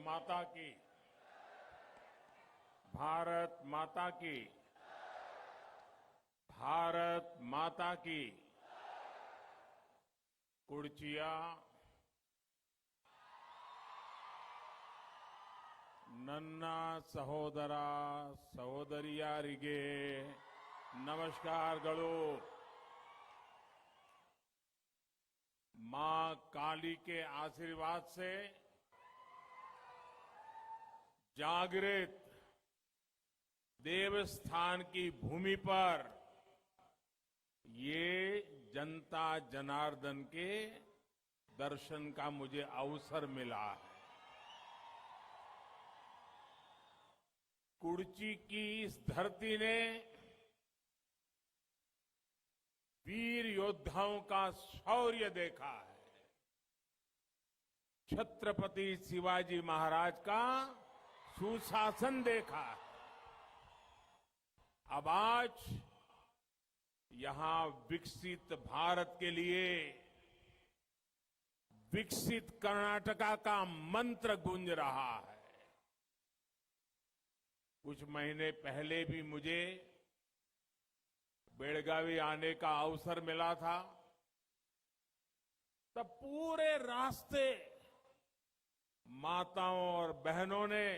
माता की, भारत माता की, भारत माता की। कुर्चिया, ನನ್ನ ಸಹೋದರ ಸಹೋದರಿಯರಿಗೆ ನಮಸ್ಕಾರಗಳು। मां काली के आशीर्वाद से जागृत देवस्थान की भूमि पर ये जनता जनार्दन के दर्शन का मुझे अवसर मिला है। कुर्ची की इस धरती ने वीर योद्धाओं का शौर्य देखा है, छत्रपति शिवाजी महाराज का सुशासन देखा है। अब आज यहां विकसित भारत के लिए विकसित कर्नाटका का मंत्र गूंज रहा है। कुछ महीने पहले भी मुझे बेलगावी आने का अवसर मिला था, तब पूरे रास्ते माताओं और बहनों ने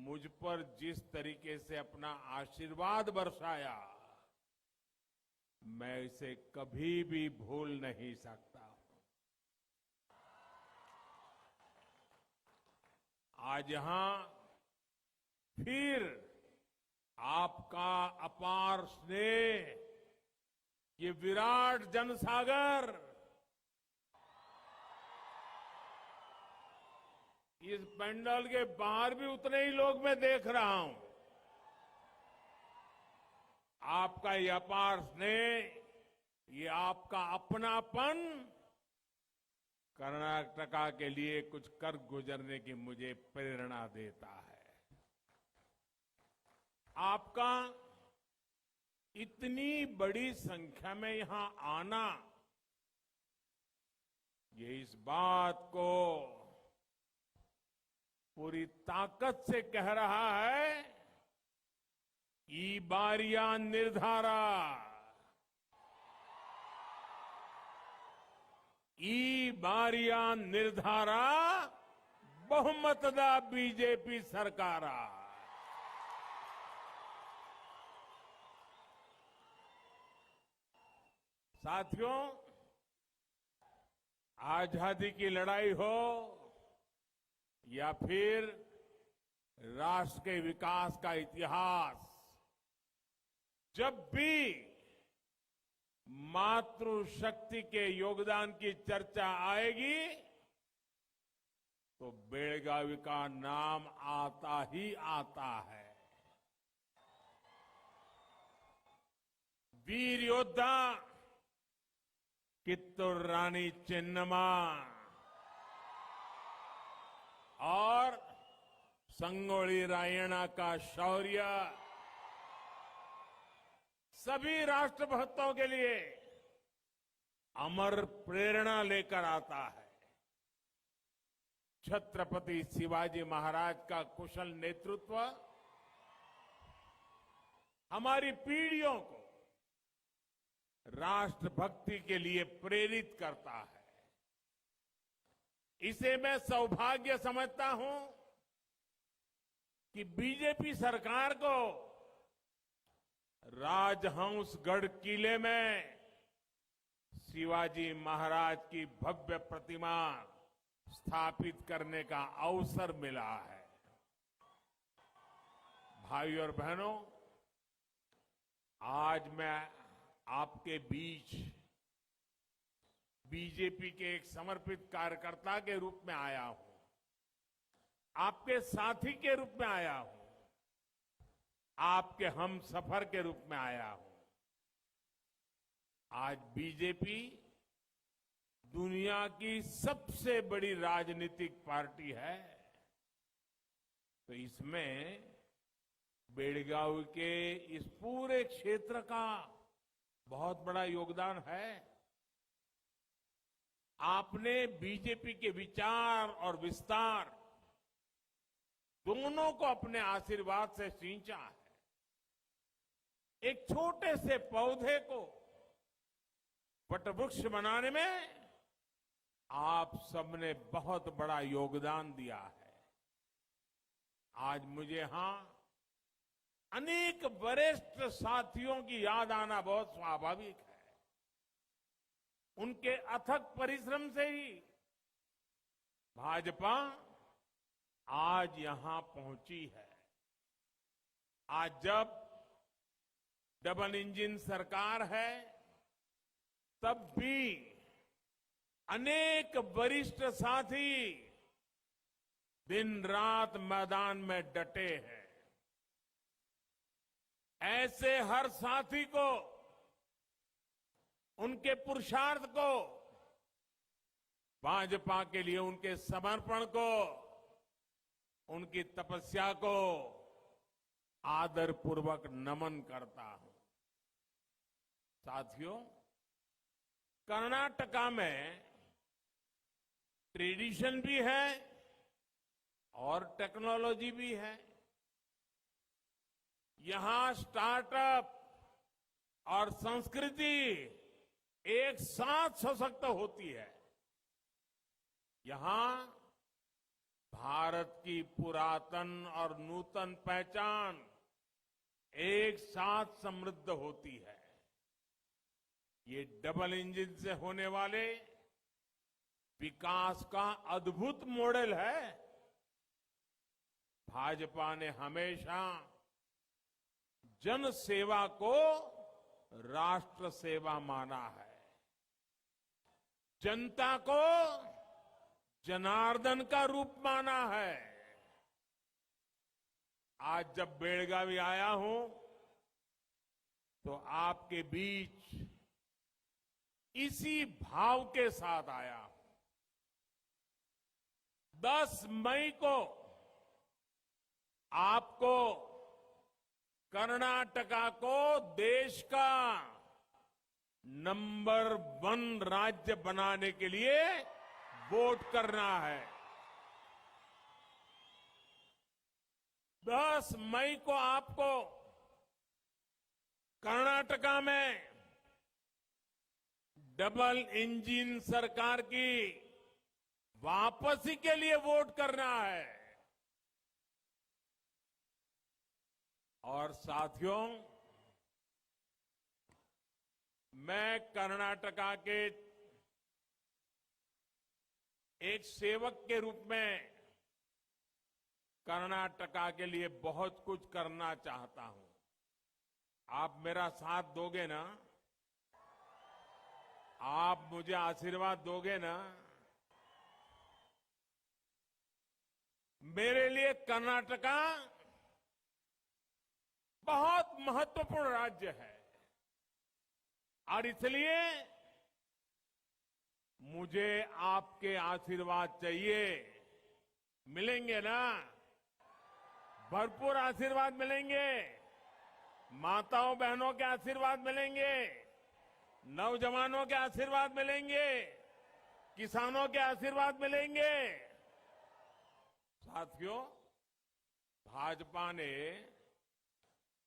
मुझ पर जिस तरीके से अपना आशीर्वाद बरसाया, मैं इसे कभी भी भूल नहीं सकता। आज यहां फिर आपका अपार स्नेह, ये विराट जनसागर इस पंडाल के बाहर भी उतने ही लोग मैं देख रहा हूं। आपका ये अपार स्नेह, ये आपका अपनापन कर्नाटका के लिए कुछ कर गुजरने की मुझे प्रेरणा देता है। आपका इतनी बड़ी संख्या में यहां आना, ये इस बात को पूरी ताकत से कह रहा है, ई बारिया निर्धारा, ई बारिया निर्धारा बहुमतदा बीजेपी सरकारा। साथियों, आजादी की लड़ाई हो या फिर राष्ट्र के विकास का इतिहास, जब भी मातृशक्ति के योगदान की चर्चा आएगी तो बेलगावी का नाम आता ही आता है। वीर योद्धा कित्तूर रानी चेन्नम्मा और संगोली रायण्णा का शौर्य सभी राष्ट्रभक्तों के लिए अमर प्रेरणा लेकर आता है। छत्रपति शिवाजी महाराज का कुशल नेतृत्व हमारी पीढ़ियों को राष्ट्रभक्ति के लिए प्रेरित करता है। इसे मैं सौभाग्य समझता हूं कि बीजेपी सरकार को राजहंसगढ़ किले में शिवाजी महाराज की भव्य प्रतिमा स्थापित करने का अवसर मिला है। भाई और बहनों, आज मैं आपके बीच बीजेपी के एक समर्पित कार्यकर्ता के रूप में आया हूं, आपके साथी के रूप में आया हूं, आपके हमसफर के रूप में आया हूं। आज बीजेपी दुनिया की सबसे बड़ी राजनीतिक पार्टी है, तो इसमें बेलगावी के इस पूरे क्षेत्र का बहुत बड़ा योगदान है। आपने बीजेपी के विचार और विस्तार दोनों को अपने आशीर्वाद से सींचा है। एक छोटे से पौधे को वटवृक्ष बनाने में आप सबने बहुत बड़ा योगदान दिया है। आज मुझे यहां अनेक वरिष्ठ साथियों की याद आना बहुत स्वाभाविक है। उनके अथक परिश्रम से ही भाजपा आज यहां पहुंची है। आज जब डबल इंजन सरकार है, तब भी अनेक वरिष्ठ साथी दिन रात मैदान में डटे हैं। ऐसे हर साथी को, उनके पुरुषार्थ को, भाजपा के लिए उनके समर्पण को, उनकी तपस्या को आदरपूर्वक नमन करता हूं। साथियों, कर्नाटका में ट्रेडिशन भी है और टेक्नोलॉजी भी है। यहां स्टार्टअप और संस्कृति एक साथ सशक्त होती है। यहां भारत की पुरातन और नूतन पहचान एक साथ समृद्ध होती है। ये डबल इंजन से होने वाले विकास का अद्भुत मॉडल है। भाजपा ने हमेशा जन सेवा को राष्ट्र सेवा माना है, जनता को जनार्दन का रूप माना है। आज जब बेलगावी आया हूं तो आपके बीच इसी भाव के साथ आया हूं। 10 मई को आपको कर्नाटका को देश का नंबर 1 राज्य बनाने के लिए वोट करना है। 10 मई को आपको कर्नाटका में डबल इंजन सरकार की वापसी के लिए वोट करना है। और साथियों, मैं कर्नाटका के एक सेवक के रूप में कर्नाटका के लिए बहुत कुछ करना चाहता हूं। आप मेरा साथ दोगे ना? आप मुझे आशीर्वाद दोगे ना? मेरे लिए कर्नाटका बहुत महत्वपूर्ण राज्य है और इसलिए मुझे आपके आशीर्वाद चाहिए। मिलेंगे ना? भरपूर आशीर्वाद मिलेंगे। माताओं बहनों के आशीर्वाद मिलेंगे, नौजवानों के आशीर्वाद मिलेंगे, किसानों के आशीर्वाद मिलेंगे। साथियों, भाजपा ने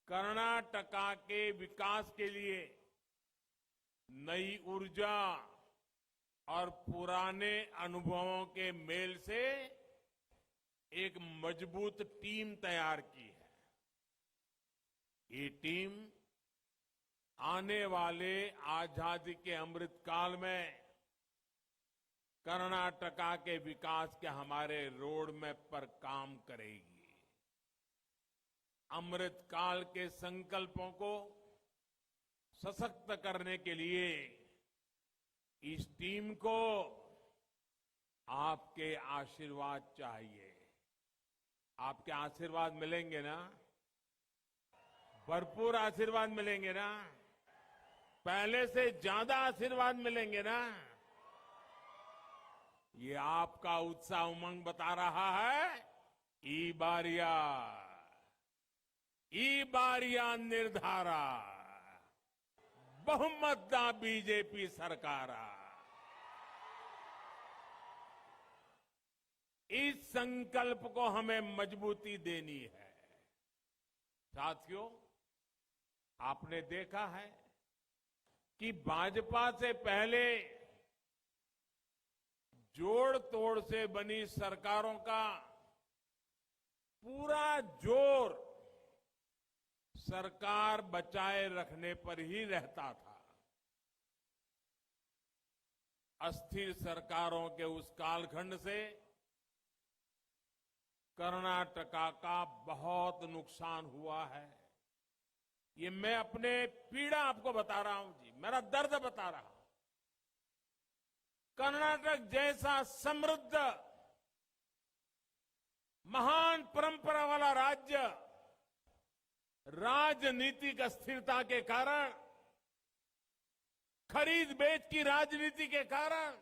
कर्नाटका के विकास के लिए नई ऊर्जा और पुराने अनुभवों के मेल से एक मजबूत टीम तैयार की है। ये टीम आने वाले आजादी के अमृत काल में कर्नाटका के विकास के हमारे रोड मैप पर काम करेगी। अमृत काल के संकल्पों को सशक्त करने के लिए इस टीम को आपके आशीर्वाद चाहिए। आपके आशीर्वाद मिलेंगे ना? भरपूर आशीर्वाद मिलेंगे ना? पहले से ज्यादा आशीर्वाद मिलेंगे ना? ये आपका उत्साह उमंग बता रहा है। ई बारिया निर्धार बहुमत बीजेपी सरकार इस संकल्प को हमें मजबूती देनी है। साथियों, आपने देखा है कि भाजपा से पहले जोड़ तोड़ से बनी सरकारों का पूरा जोर सरकार बचाए रखने पर ही रहता था। अस्थिर सरकारों के उस कालखंड से कर्नाटका का बहुत नुकसान हुआ है। ये मैं अपने पीड़ा आपको बता रहा हूं जी, मेरा दर्द बता रहा हूं। कर्नाटक जैसा समृद्ध महान परंपरा वाला राज्य राजनीतिक अस्थिरता के कारण, खरीद बेच की राजनीति के कारण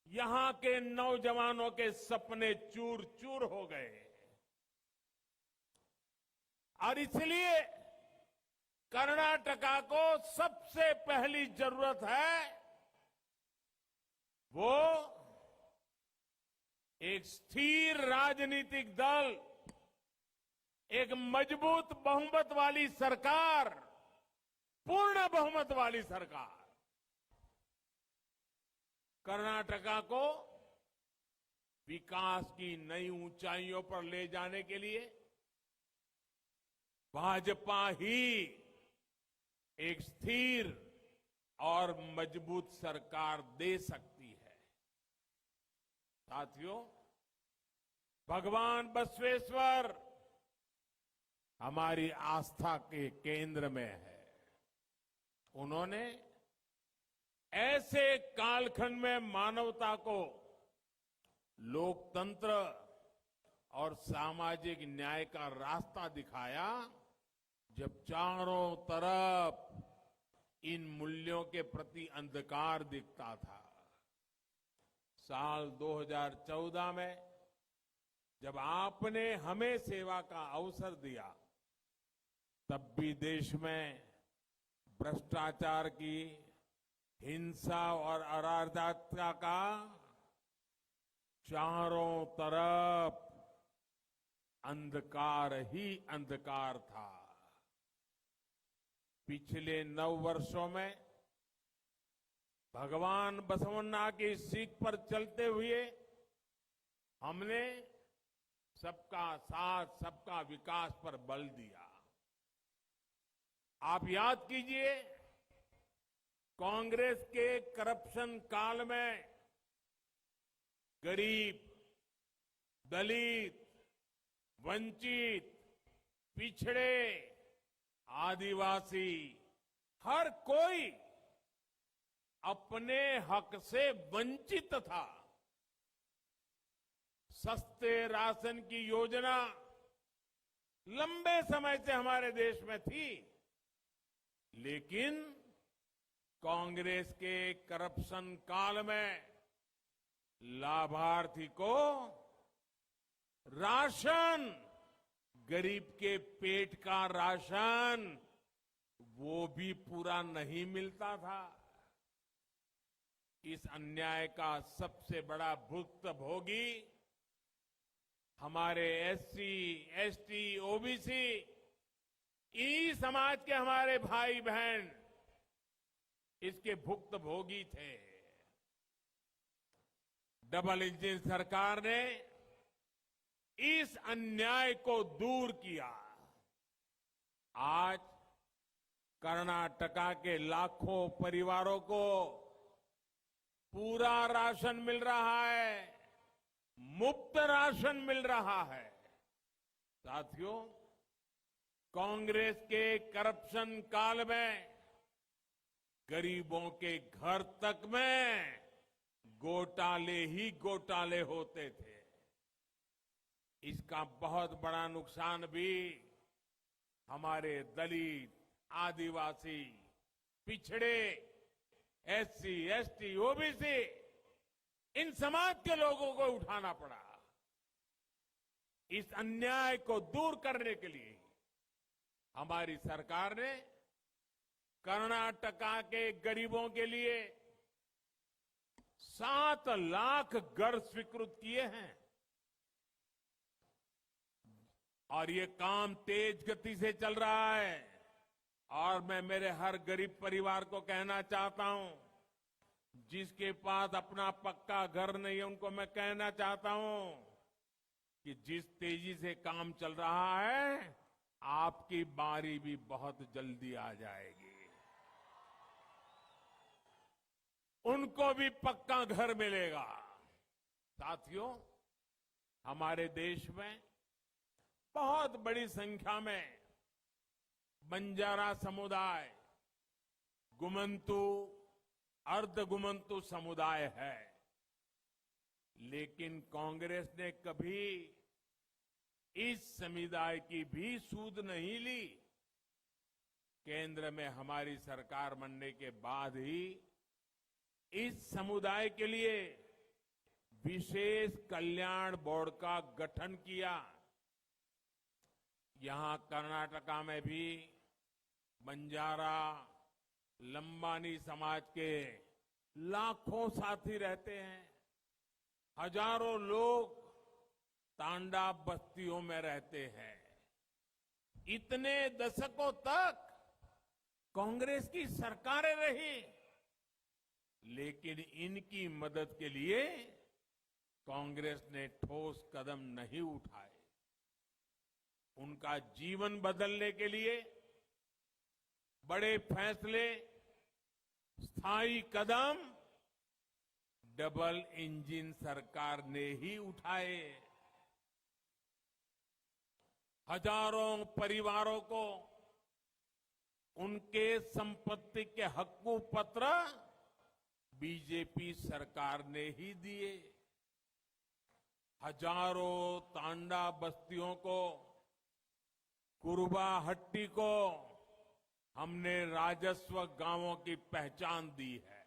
यहां के नौजवानों के सपने चूर चूर हो गए। और इसलिए कर्नाटका को सबसे पहली जरूरत है वो एक स्थिर राजनीतिक दल, एक मजबूत बहुमत वाली सरकार, पूर्ण बहुमत वाली सरकार। कर्नाटका को विकास की नई ऊंचाइयों पर ले जाने के लिए भाजपा ही एक स्थिर और मजबूत सरकार दे सकती है। साथियों, भगवान बसवेश्वर हमारी आस्था के केंद्र में है। उन्होंने ऐसे कालखंड में मानवता को लोकतंत्र और सामाजिक न्याय का रास्ता दिखाया, जब चारों तरफ इन मूल्यों के प्रति अंधकार दिखता था। साल 2014 में जब आपने हमें सेवा का अवसर दिया, तब भी देश में भ्रष्टाचार की, हिंसा और अराजकता का चारों तरफ अंधकार ही अंधकार था। पिछले 9 वर्षों में भगवान बसवन्ना की सीख पर चलते हुए हमने सबका साथ, सबका विकास पर बल दिया। आप याद कीजिए, कांग्रेस के करप्शन काल में गरीब, दलित, वंचित, पिछड़े, आदिवासी, हर कोई अपने हक से वंचित था। सस्ते राशन की योजना लंबे समय से हमारे देश में थी, लेकिन कांग्रेस के करप्शन काल में लाभार्थी को राशन, गरीब के पेट का राशन, वो भी पूरा नहीं मिलता था। इस अन्याय का सबसे बड़ा भुक्तभोगी हमारे एससी, एसटी, ओबीसी, इन्हीं समाज के हमारे भाई बहन इसके भुक्तभोगी थे। डबल इंजन सरकार ने इस अन्याय को दूर किया। आज कर्नाटका के लाखों परिवारों को पूरा राशन मिल रहा है, मुफ्त राशन मिल रहा है। साथियों, कांग्रेस के करप्शन काल में गरीबों के घर तक में घोटाले ही घोटाले होते थे। इसका बहुत बड़ा नुकसान भी हमारे दलित, आदिवासी, पिछड़े, एससी, एसटी, ओबीसी, इन समाज के लोगों को उठाना पड़ा। इस अन्याय को दूर करने के लिए हमारी सरकार ने कर्नाटका के गरीबों के लिए 7 लाख घर स्वीकृत किए हैं और ये काम तेज गति से चल रहा है। और मैं मेरे हर गरीब परिवार को कहना चाहता हूं, जिसके पास अपना पक्का घर नहीं है, उनको मैं कहना चाहता हूं कि जिस तेजी से काम चल रहा है, आपकी बारी भी बहुत जल्दी आ जाएगी। उनको भी पक्का घर मिलेगा। साथियों, हमारे देश में बहुत बड़ी संख्या में बंजारा समुदाय, गुमंतु, अर्धगुमंतु समुदाय है, लेकिन कांग्रेस ने कभी इस समुदाय की भी सूध नहीं ली। केंद्र में हमारी सरकार बनने के बाद ही इस समुदाय के लिए विशेष कल्याण बोर्ड का गठन किया। यहां कर्नाटका में भी बंजारा, लंबानी समाज के लाखों साथी रहते हैं। हजारों लोग तांडा बस्तियों में रहते हैं। इतने दशकों तक कांग्रेस की सरकारें रही, लेकिन इनकी मदद के लिए कांग्रेस ने ठोस कदम नहीं उठाए। उनका जीवन बदलने के लिए बड़े फैसले, स्थायी कदम डबल इंजन सरकार ने ही उठाए। हजारों परिवारों को उनके संपत्ति के हक्कू पत्र बीजेपी सरकार ने ही दिए। हजारों तांडा बस्तियों को, कुरुबा हट्टी को हमने राजस्व गांवों की पहचान दी है।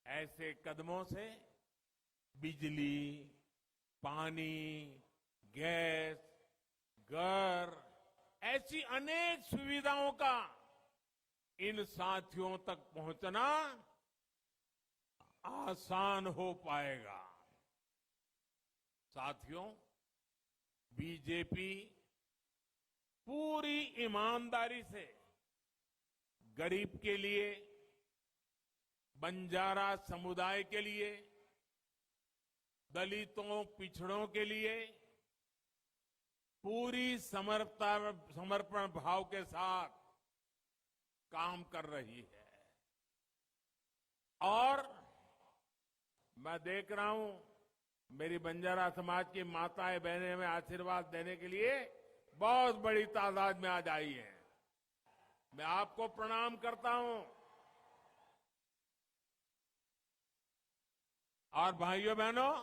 ऐसे कदमों से बिजली, पानी, गैस, घर, ऐसी अनेक सुविधाओं का इन साथियों तक पहुंचना आसान हो पाएगा। साथियों, बीजेपी पूरी ईमानदारी से गरीब के लिए, बंजारा समुदाय के लिए, दलितों, पिछड़ों के लिए पूरी समर्पण भाव के साथ काम कर रही है। और मैं देख रहा हूं, मेरी बंजारा समाज की माताएं बहनें हमें आशीर्वाद देने के लिए बहुत बड़ी तादाद में आज आई है। मैं आपको प्रणाम करता हूं। और भाइयों बहनों,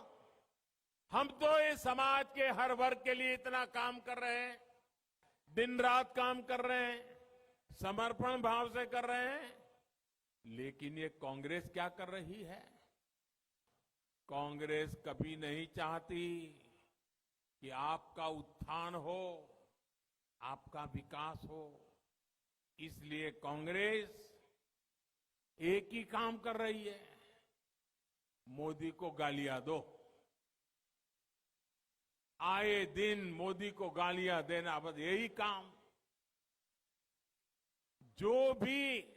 हम तो इस समाज के हर वर्ग के लिए इतना काम कर रहे हैं, दिन रात काम कर रहे हैं, समर्पण भाव से कर रहे हैं, लेकिन ये कांग्रेस क्या कर रही है? कांग्रेस कभी नहीं चाहती कि आपका उत्थान हो, आपका विकास हो। इसलिए कांग्रेस एक ही काम कर रही है, मोदी को गालियां दो। आए दिन मोदी को गालियां देना, बस यही काम। जो भी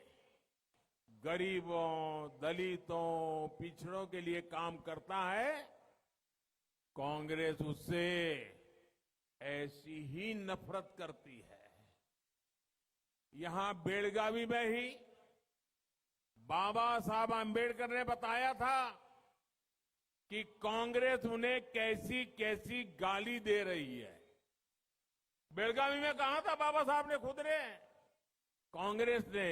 गरीबों, दलितों, पिछड़ों के लिए काम करता है, कांग्रेस उससे ऐसी ही नफरत करती है। यहां बेलगावी में ही बाबा साहब आंबेडकर ने बताया था कि कांग्रेस उन्हें कैसी कैसी गाली दे रही है। बेलगावी में कहा था बाबा साहब ने खुद ने, कांग्रेस ने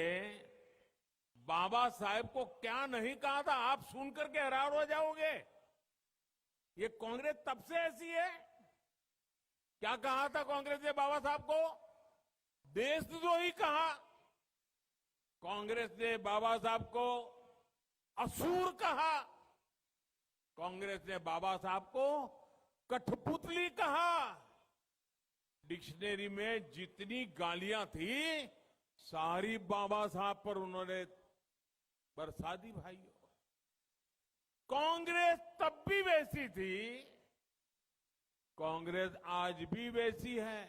बाबा साहब को क्या नहीं कहा था, आप सुनकर के हैरान हो जाओगे। ये कांग्रेस तब से ऐसी है। क्या कहा था कांग्रेस ने बाबा साहब को? देशद्रोही कहा। कांग्रेस ने बाबा साहब को असुर कहा। कांग्रेस ने बाबा साहब को कठपुतली कहा। डिक्शनरी में जितनी गालियां थी, सारी बाबा साहब पर उन्होंने बरसा दी। भाइयों, कांग्रेस तब भी वैसी थी, कांग्रेस आज भी वैसी है।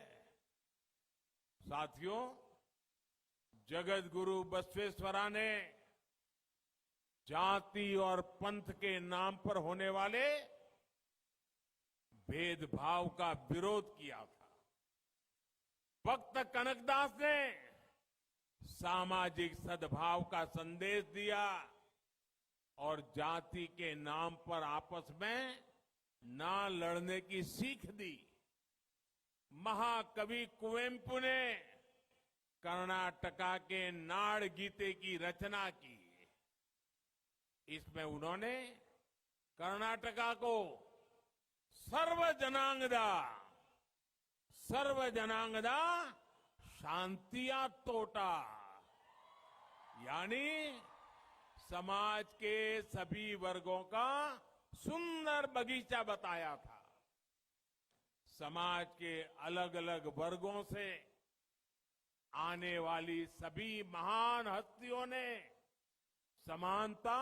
साथियों, जगत गुरु बसवेश्वरा ने जाति और पंथ के नाम पर होने वाले भेदभाव का विरोध किया था। भक्त कनकदास ने सामाजिक सद्भाव का संदेश दिया और जाति के नाम पर आपस में ना लड़ने की सीख दी। महाकवि कुवेंपु ने कर्नाटका के नाड़ गीते की रचना की। इसमें उन्होंने कर्नाटका को सर्वजनांगदा शांतिया तोटा, यानी समाज के सभी वर्गों का सुंदर बगीचा बताया था। समाज के अलग अलग वर्गों से आने वाली सभी महान हस्तियों ने समानता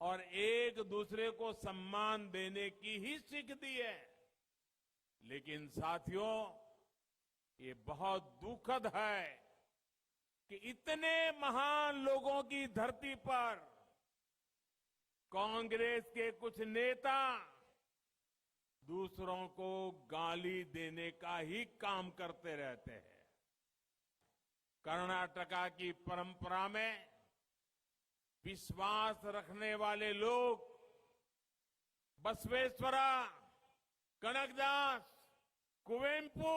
और एक दूसरे को सम्मान देने की ही सीख दी है। लेकिन साथियों, ये बहुत दुखद है कि इतने महान लोगों की धरती पर कांग्रेस के कुछ नेता दूसरों को गाली देने का ही काम करते रहते हैं। कर्नाटका की परंपरा में विश्वास रखने वाले लोग बसवेश्वरा, कनकदास, कुवेंपु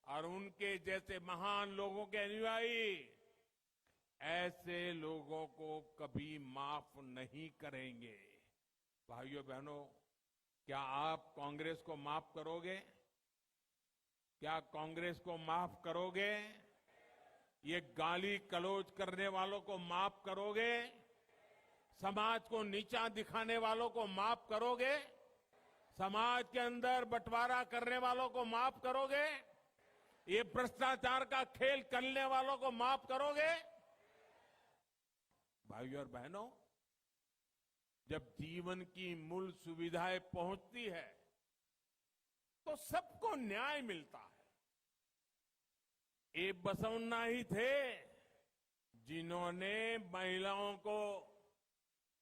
और उनके जैसे महान लोगों के अनुयायी ऐसे लोगों को कभी माफ नहीं करेंगे। भाइयों बहनों, क्या आप कांग्रेस को माफ करोगे? क्या कांग्रेस को माफ करोगे? ये गाली गलौज करने वालों को माफ करोगे? समाज को नीचा दिखाने वालों को माफ करोगे? समाज के अंदर बंटवारा करने वालों को माफ करोगे? ये भ्रष्टाचार का खेल करने वालों को माफ करोगे? भाइयों और बहनों, जब जीवन की मूल सुविधाएं पहुंचती है तो सबको न्याय मिलता है। ये बसवन्ना ही थे जिन्होंने महिलाओं को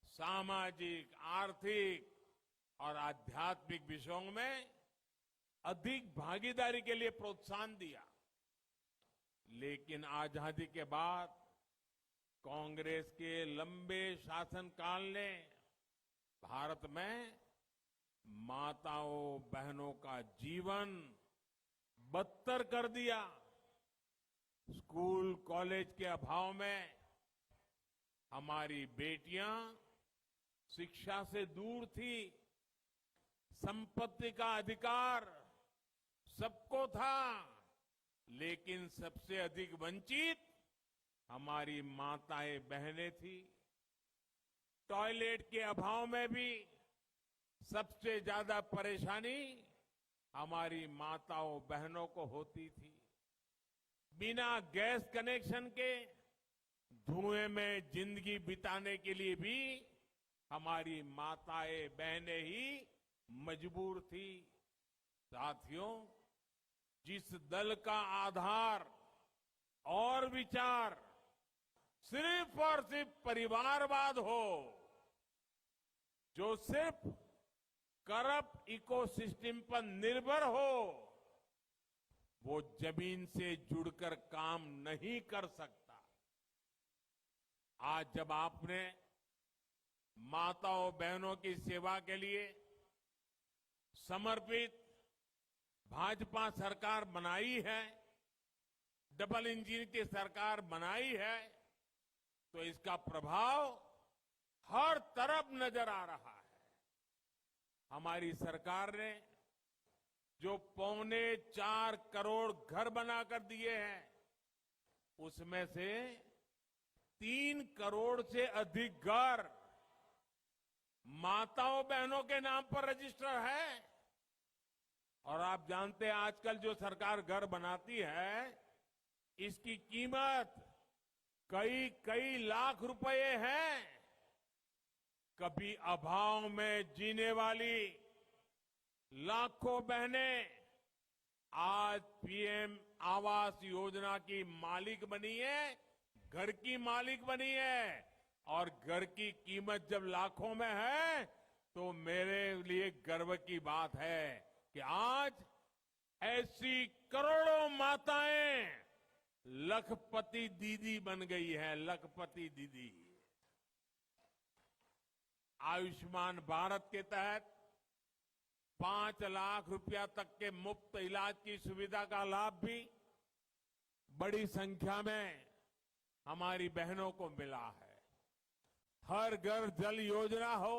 सामाजिक, आर्थिक और आध्यात्मिक विषयों में अधिक भागीदारी के लिए प्रोत्साहन दिया। लेकिन आजादी के बाद कांग्रेस के लंबे शासनकाल ने भारत में माताओं बहनों का जीवन बदतर कर दिया। स्कूल कॉलेज के अभाव में हमारी बेटियां शिक्षा से दूर थी। संपत्ति का अधिकार सबको था, लेकिन सबसे अधिक वंचित हमारी माताएं बहनें थी। टॉयलेट के अभाव में भी सबसे ज्यादा परेशानी हमारी माताओं बहनों को होती थी। बिना गैस कनेक्शन के धुएं में जिंदगी बिताने के लिए भी हमारी माताएं बहनें ही मजबूर थी। साथियों, जिस दल का आधार और विचार सिर्फ और सिर्फ परिवारवाद हो, जो सिर्फ करप्ट इकोसिस्टम पर निर्भर हो, वो जमीन से जुड़कर काम नहीं कर सकता। आज जब आपने माताओं बहनों की सेवा के लिए समर्पित भाजपा सरकार बनाई है, डबल इंजन की सरकार बनाई है, तो इसका प्रभाव हर तरफ नजर आ रहा है। हमारी सरकार ने जो 4.25 करोड़ घर बनाकर दिए हैं, उसमें से 3 करोड़ से अधिक घर माताओं बहनों के नाम पर रजिस्टर है। और आप जानते हैं, आजकल जो सरकार घर बनाती है, इसकी कीमत कई लाख रुपए है। कभी अभाव में जीने वाली लाखों बहनें आज पीएम आवास योजना की मालिक बनी है, घर की मालिक बनी है। और घर की कीमत जब लाखों में है तो मेरे लिए गर्व की बात है कि आज ऐसी करोड़ों माताएं लखपति दीदी बन गई है, लखपति दीदी। आयुष्मान भारत के तहत 5 लाख रुपया तक के मुफ्त इलाज की सुविधा का लाभ भी बड़ी संख्या में हमारी बहनों को मिला है। हर घर जल योजना हो,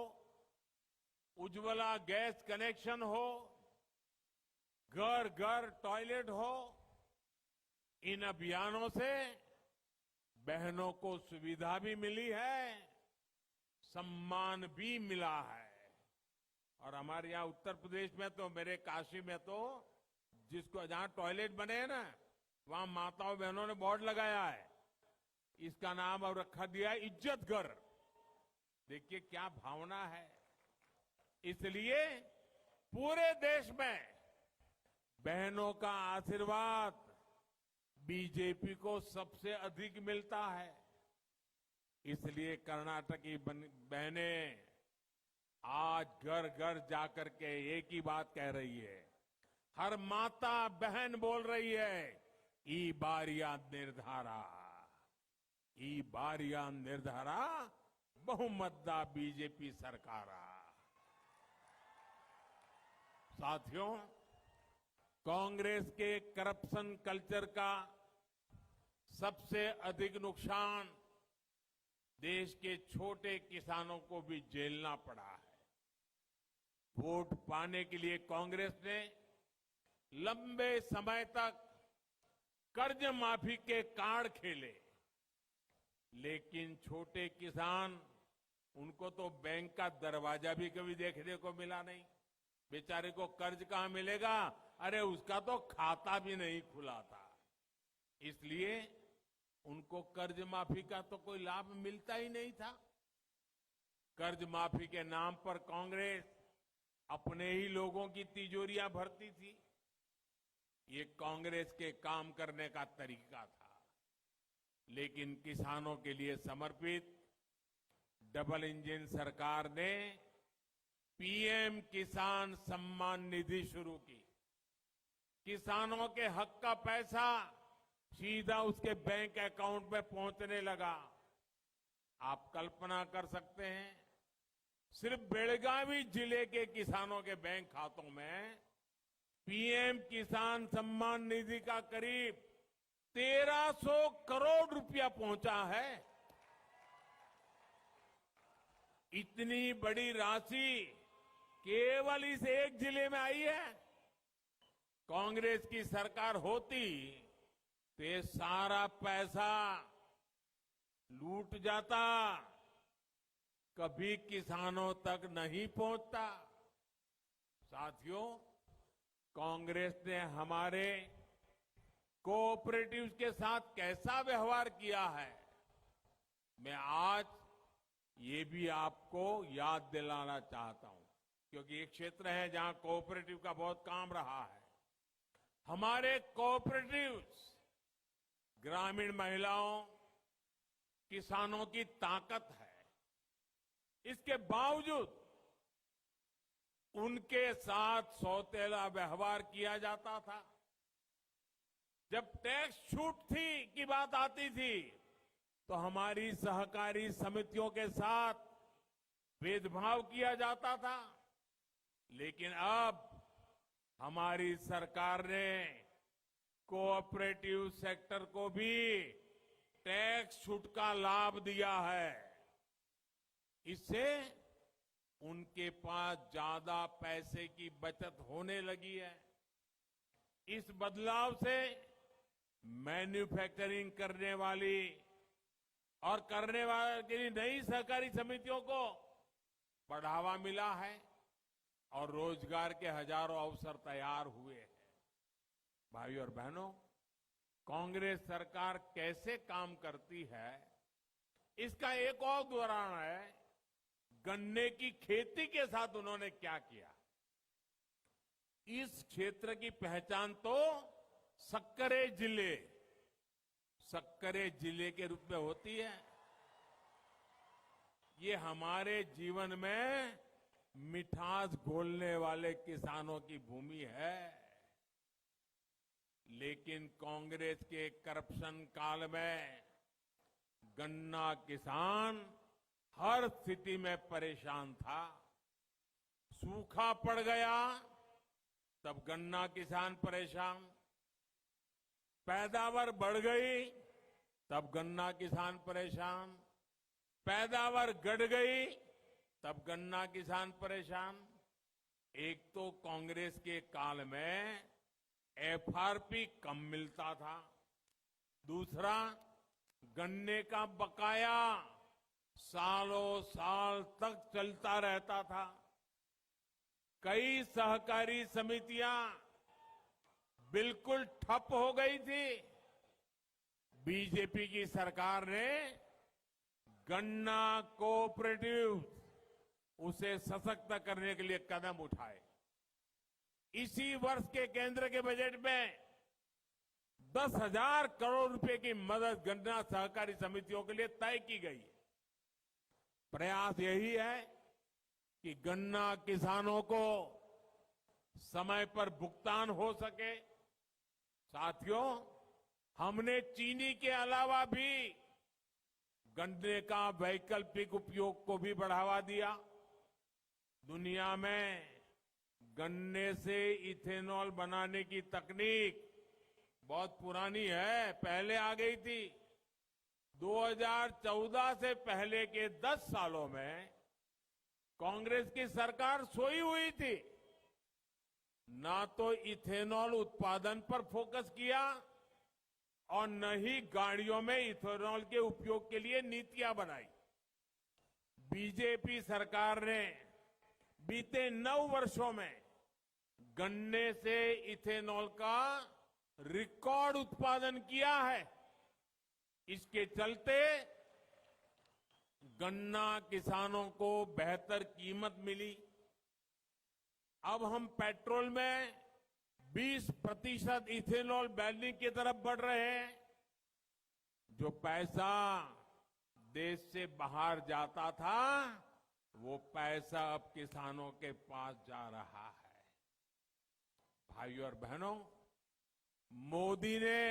उज्ज्वला गैस कनेक्शन हो, घर घर टॉयलेट हो, इन अभियानों से बहनों को सुविधा भी मिली है, सम्मान भी मिला है। और हमारे यहां उत्तर प्रदेश में तो, मेरे काशी में तो, जिसको जहां टॉयलेट बने हैं ना, वहां माताओं बहनों ने बोर्ड लगाया है, इसका नाम अब रखा दिया है इज्जत घर। देखिए क्या भावना है। इसलिए पूरे देश में बहनों का आशीर्वाद बीजेपी को सबसे अधिक मिलता है। इसलिए कर्नाटक की बहनें आज घर घर जाकर के एक ही बात कह रही है, हर माता बहन बोल रही है, ई बारिया निर्धारा, ई बारिया निर्धारा बहुमतदा बीजेपी सरकारा। साथियों, कांग्रेस के करप्शन कल्चर का सबसे अधिक नुकसान देश के छोटे किसानों को भी झेलना पड़ा है। वोट पाने के लिए कांग्रेस ने लंबे समय तक कर्ज माफी के कार्ड खेले, लेकिन छोटे किसान, उनको तो बैंक का दरवाजा भी कभी देखने को मिला नहीं। बेचारे को कर्ज कहां मिलेगा? अरे उसका तो खाता भी नहीं खुला था। इसलिए उनको कर्ज माफी का तो कोई लाभ मिलता ही नहीं था। कर्ज माफी के नाम पर कांग्रेस अपने ही लोगों की तिजोरियां भरती थी। ये कांग्रेस के काम करने का तरीका था। लेकिन किसानों के लिए समर्पित डबल इंजन सरकार ने पीएम किसान सम्मान निधि शुरू की। किसानों के हक का पैसा सीधा उसके बैंक अकाउंट में पहुंचने लगा। आप कल्पना कर सकते हैं, सिर्फ बेलगावी जिले के किसानों के बैंक खातों में पीएम किसान सम्मान निधि का करीब 1300 करोड़ रुपया पहुंचा है। इतनी बड़ी राशि केवल इस एक जिले में आई है। कांग्रेस की सरकार होती तो ये सारा पैसा लूट जाता, कभी किसानों तक नहीं पहुंचता। साथियों, कांग्रेस ने हमारे कोऑपरेटिव्स के साथ कैसा व्यवहार किया है, मैं आज ये भी आपको याद दिलाना चाहता हूं, क्योंकि एक क्षेत्र है जहां कोऑपरेटिव का बहुत काम रहा है। हमारे कोऑपरेटिव्स ग्रामीण महिलाओं, किसानों की ताकत है। इसके बावजूद उनके साथ सौतेला व्यवहार किया जाता था। जब टैक्स छूट की बात आती थी तो हमारी सहकारी समितियों के साथ भेदभाव किया जाता था। लेकिन अब हमारी सरकार ने कोऑपरेटिव सेक्टर को भी टैक्स छूट का लाभ दिया है। इससे उनके पास ज्यादा पैसे की बचत होने लगी है। इस बदलाव से मैन्युफैक्चरिंग करने वाली और करने वाली नई सहकारी समितियों को बढ़ावा मिला है और रोजगार के हजारों अवसर तैयार हुए हैं। भाइयों और बहनों, कांग्रेस सरकार कैसे काम करती है, इसका एक और उदाहरण है गन्ने की खेती के साथ उन्होंने क्या किया। इस क्षेत्र की पहचान तो सक्करे जिले के रूप में होती है। ये हमारे जीवन में मिठास घोलने वाले किसानों की भूमि है। लेकिन कांग्रेस के करप्शन काल में गन्ना किसान हर स्थिति में परेशान था। सूखा पड़ गया तब गन्ना किसान परेशान, पैदावार बढ़ गई तब गन्ना किसान परेशान, पैदावार घट गई तब गन्ना किसान परेशान। एक तो कांग्रेस के काल में एफआरपी कम मिलता था, दूसरा गन्ने का बकाया सालों साल तक चलता रहता था। कई सहकारी समितियां बिल्कुल ठप हो गई थी। बीजेपी की सरकार ने गन्ना कोऑपरेटिव उसे सशक्त करने के लिए कदम उठाए। इसी वर्ष के केंद्र के बजट में 10,000 करोड़ रुपए की मदद गन्ना सहकारी समितियों के लिए तय की गई। प्रयास यही है कि गन्ना किसानों को समय पर भुगतान हो सके। साथियों, हमने चीनी के अलावा भी गन्ने का वैकल्पिक उपयोग को भी बढ़ावा दिया। दुनिया में गन्ने से इथेनॉल बनाने की तकनीक बहुत पुरानी है, पहले आ गई थी। 2014 से पहले के 10 सालों में कांग्रेस की सरकार सोई हुई थी। ना तो इथेनॉल उत्पादन पर फोकस किया और न ही गाड़ियों में इथेनॉल के उपयोग के लिए नीतियां बनाई। बीजेपी सरकार ने बीते 9 वर्षों में गन्ने से इथेनॉल का रिकॉर्ड उत्पादन किया है। इसके चलते गन्ना किसानों को बेहतर कीमत मिली। अब हम पेट्रोल में 20% इथेनॉल बैलिंग की तरफ बढ़ रहे हैं। जो पैसा देश से बाहर जाता था वो पैसा अब किसानों के पास जा रहा है। भाइयों और बहनों, मोदी ने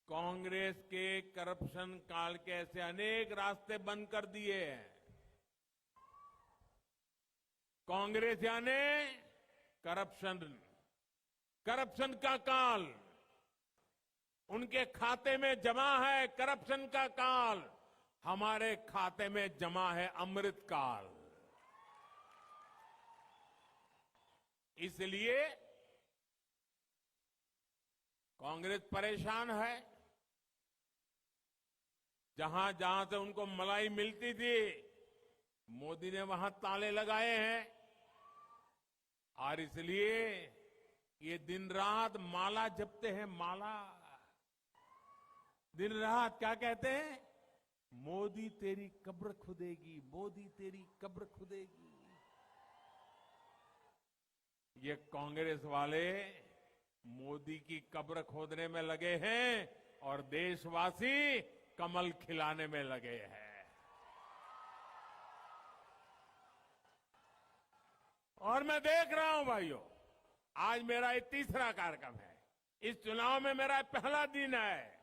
कांग्रेस के करप्शन काल के ऐसे अनेक रास्ते बंद कर दिए हैं। कांग्रेस यानी करप्शन का काल उनके खाते में जमा है। करप्शन का काल हमारे खाते में जमा है अमृत काल। इसलिए कांग्रेस परेशान है। जहां जहां से उनको मलाई मिलती थी मोदी ने वहां ताले लगाए हैं और इसलिए ये दिन रात माला जपते हैं। माला दिन रात क्या कहते हैं? मोदी तेरी कब्र खुदेगी, मोदी तेरी कब्र खुदेगी। ये कांग्रेस वाले मोदी की कब्र खोदने में लगे हैं और देशवासी कमल खिलाने में लगे हैं। और मैं देख रहा हूं भाइयों, आज मेरा ये तीसरा कार्यक्रम है। इस चुनाव में मेरा पहला दिन है,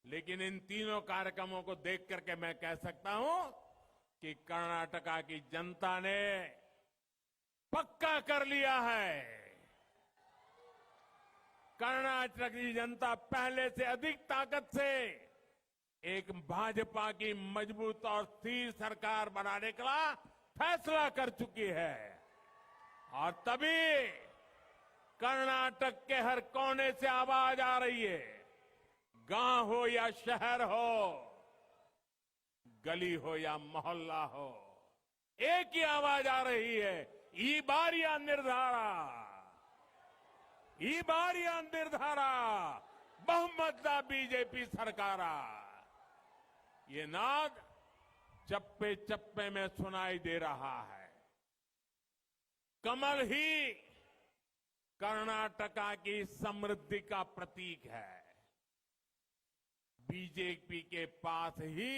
लेकिन इन तीनों कार्यक्रमों को देख करके मैं कह सकता हूं कि कर्नाटका की जनता ने पक्का कर लिया है। कर्नाटक की जनता पहले से अधिक ताकत से एक भाजपा की मजबूत और स्थिर सरकार बनाने का फैसला कर चुकी है और तभी कर्नाटक के हर कोने से आवाज आ रही है। गांव हो या शहर हो, गली हो या मोहल्ला हो, एक ही आवाज आ रही है, ई बारिया निर्धारा, ई बारिया निर्धारा, बहुमत दा बीजेपी सरकारा। ये नाद चप्पे चप्पे में सुनाई दे रहा है। कमल ही कर्नाटका की समृद्धि का प्रतीक है। बीजेपी के पास ही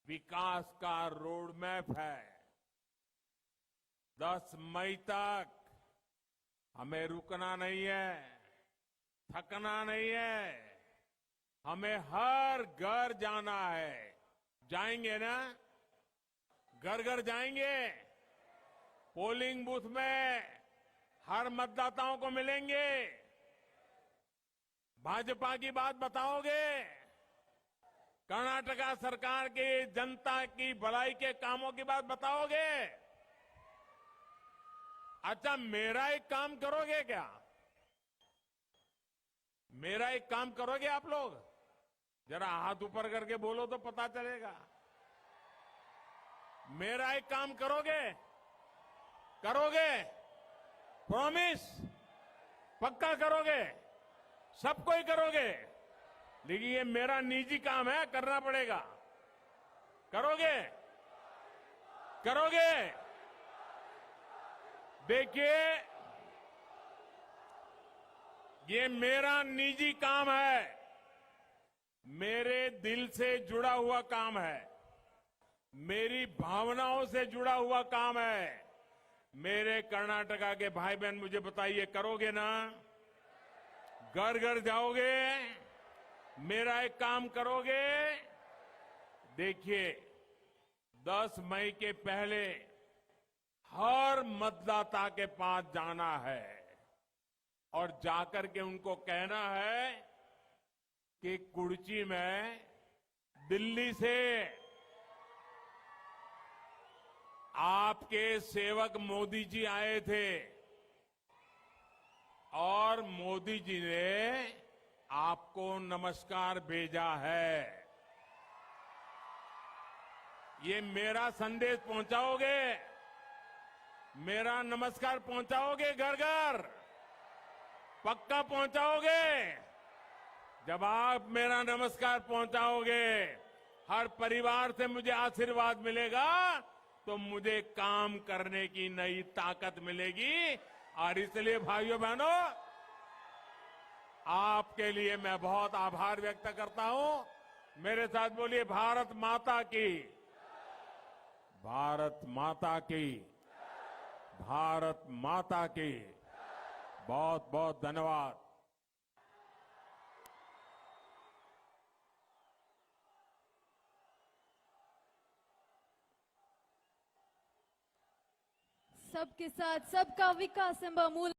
विकास का रोड मैप है। 10 मई तक हमें रुकना नहीं है, थकना नहीं है। हमें हर घर जाना है। जाएंगे ना? घर घर जाएंगे। पोलिंग बूथ में हर मतदाताओं को मिलेंगे। भाजपा की बात बताओगे? कर्नाटका सरकार की जनता की भलाई के कामों की बात बताओगे? अच्छा, मेरा एक काम करोगे क्या? मेरा एक काम करोगे आप लोग? जरा हाथ ऊपर करके बोलो तो पता चलेगा। मेरा एक काम करोगे? करोगे? प्रॉमिस? पक्का करोगे? सबको ही करोगे? लेकिन ये मेरा निजी काम है, करना पड़ेगा। करोगे? करोगे? देखिए, ये मेरा निजी काम है, मेरे दिल से जुड़ा हुआ काम है, मेरी भावनाओं से जुड़ा हुआ काम है। मेरे कर्नाटका के भाई बहन मुझे बताइए, करोगे ना? घर घर जाओगे? मेरा एक काम करोगे? देखिए, 10 मई के पहले हर मतदाता के पास जाना है और जाकर के उनको कहना है कि कुर्ची में दिल्ली से आपके सेवक मोदी जी आए थे और मोदी जी ने आपको नमस्कार भेजा है। ये मेरा संदेश पहुंचाओगे? मेरा नमस्कार पहुंचाओगे घर घर? पक्का पहुंचाओगे? जब आप मेरा नमस्कार पहुंचाओगे, हर परिवार से मुझे आशीर्वाद मिलेगा, तो मुझे काम करने की नई ताकत मिलेगी। और इसलिए भाइयों बहनों, आपके लिए मैं बहुत आभार व्यक्त करता हूं। मेरे साथ बोलिए, भारत माता की, भारत माता की, भारत माता की। बहुत बहुत धन्यवाद। सबके साथ सबका विकास एंब मूल